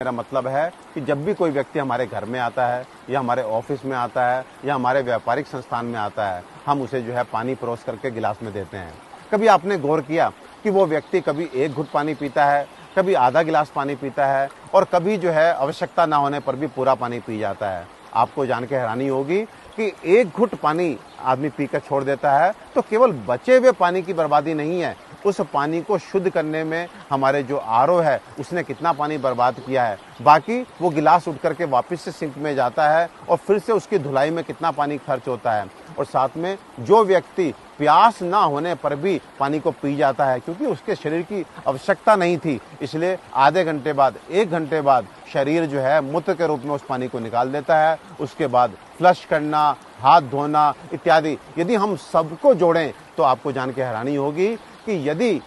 मेरा मतलब है कि जब भी कोई व्यक्ति हमारे घर में आता है या हमारे ऑफिस में आता है या हमारे व्यापारिक संस्थान में आता है, हम उसे जो है पानी परोस करके गिलास में देते हैं। कभी आपने गौर किया कि वो व्यक्ति कभी एक घुट पानी पीता है, कभी आधा गिलास पानी पीता है और कभी जो है आवश्यकता ना होने पर भी पूरा पानी पी जाता है। आपको जान के हैरानी होगी कि एक घुट पानी आदमी पीकर छोड़ देता है तो केवल बचे हुए पानी की बर्बादी नहीं है, उस पानी को शुद्ध करने में हमारे जो आरओ है उसने कितना पानी बर्बाद किया है। बाकी वो गिलास उठ करके वापस से सिंक में जाता है और फिर से उसकी धुलाई में कितना पानी खर्च होता है। और साथ में जो व्यक्ति प्यास ना होने पर भी पानी को पी जाता है क्योंकि उसके शरीर की आवश्यकता नहीं थी, इसलिए आधे घंटे बाद, एक घंटे बाद शरीर जो है मूत्र के रूप में उस पानी को निकाल देता है। उसके बाद फ्लश करना, हाथ धोना इत्यादि यदि हम सबको जोड़ें तो आपको जान के हैरानी होगी कि यदि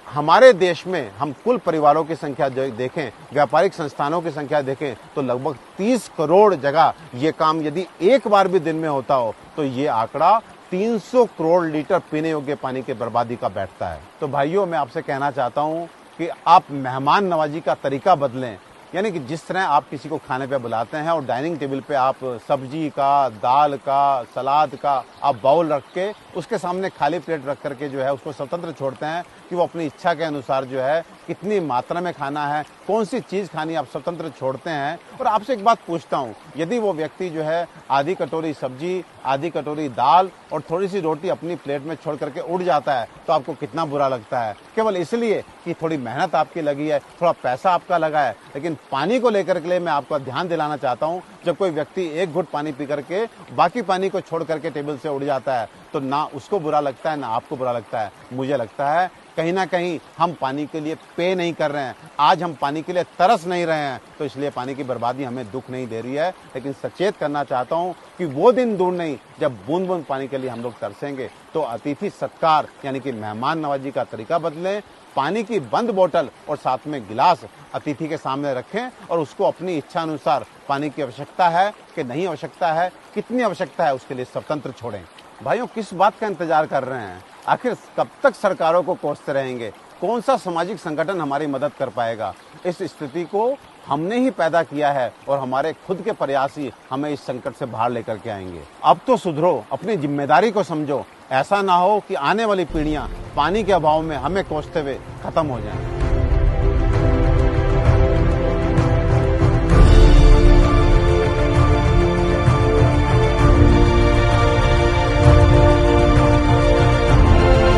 हमारे देश में हम कुल परिवारों की संख्या देखें, व्यापारिक संस्थानों की संख्या देखें तो लगभग 30 करोड़ जगह ये काम यदि एक बार भी दिन में होता हो तो ये आंकड़ा 300 करोड़ लीटर पीने योग्य पानी की बर्बादी का बैठता है। तो भाइयों, मैं आपसे कहना चाहता हूं कि आप मेहमान नवाजी का तरीका बदलें, यानी कि जिस तरह आप किसी को खाने पे बुलाते हैं और डाइनिंग टेबल पे आप सब्जी का, दाल का, सलाद का आप बाउल रख के उसके सामने खाली प्लेट रख करके जो है उसको स्वतंत्र छोड़ते हैं कि वो अपनी इच्छा के अनुसार जो है कितनी मात्रा में खाना है, कौन सी चीज़ खानी, आप स्वतंत्र छोड़ते हैं। और आपसे एक बात पूछता हूँ, यदि वो व्यक्ति जो है आधी कटोरी सब्जी, आधी कटोरी दाल और थोड़ी सी रोटी अपनी प्लेट में छोड़ करके उड़ जाता है तो आपको कितना बुरा लगता है, केवल इसलिए कि थोड़ी मेहनत आपकी लगी है, थोड़ा पैसा आपका लगा है। लेकिन पानी को लेकर के लिए मैं आपको ध्यान दिलाना चाहता हूँ, जब कोई व्यक्ति एक घुट पानी पी करके बाकी पानी को छोड़ करके टेबल से उड़ जाता है तो ना उसको बुरा लगता है ना आपको बुरा लगता है। मुझे लगता है कहीं ना कहीं हम पानी के लिए पे नहीं कर रहे हैं, आज हम पानी के लिए तरस नहीं रहे हैं, तो इसलिए पानी की बर्बादी हमें दुख नहीं दे रही है। लेकिन सचेत करना चाहता हूं कि वो दिन दूर नहीं जब बूंद बूंद पानी के लिए हम लोग तरसेंगे। तो अतिथि सत्कार यानी कि मेहमान नवाजी का तरीका बदलें, पानी की बंद बोतल और साथ में गिलास अतिथि के सामने रखें और उसको अपनी इच्छा अनुसार पानी की आवश्यकता है कि नहीं आवश्यकता है, कितनी आवश्यकता है, उसके लिए स्वतंत्र छोड़ें। भाइयों, किस बात का इंतजार कर रहे हैं? आखिर कब तक सरकारों को कोसते रहेंगे? कौन सा सामाजिक संगठन हमारी मदद कर पाएगा? इस स्थिति को हमने ही पैदा किया है और हमारे खुद के प्रयास ही हमें इस संकट से बाहर लेकर के आएंगे। अब तो सुधरो, अपनी जिम्मेदारी को समझो, ऐसा ना हो कि आने वाली पीढ़ियां पानी के अभाव में हमें कोसते हुए खत्म हो जाएं।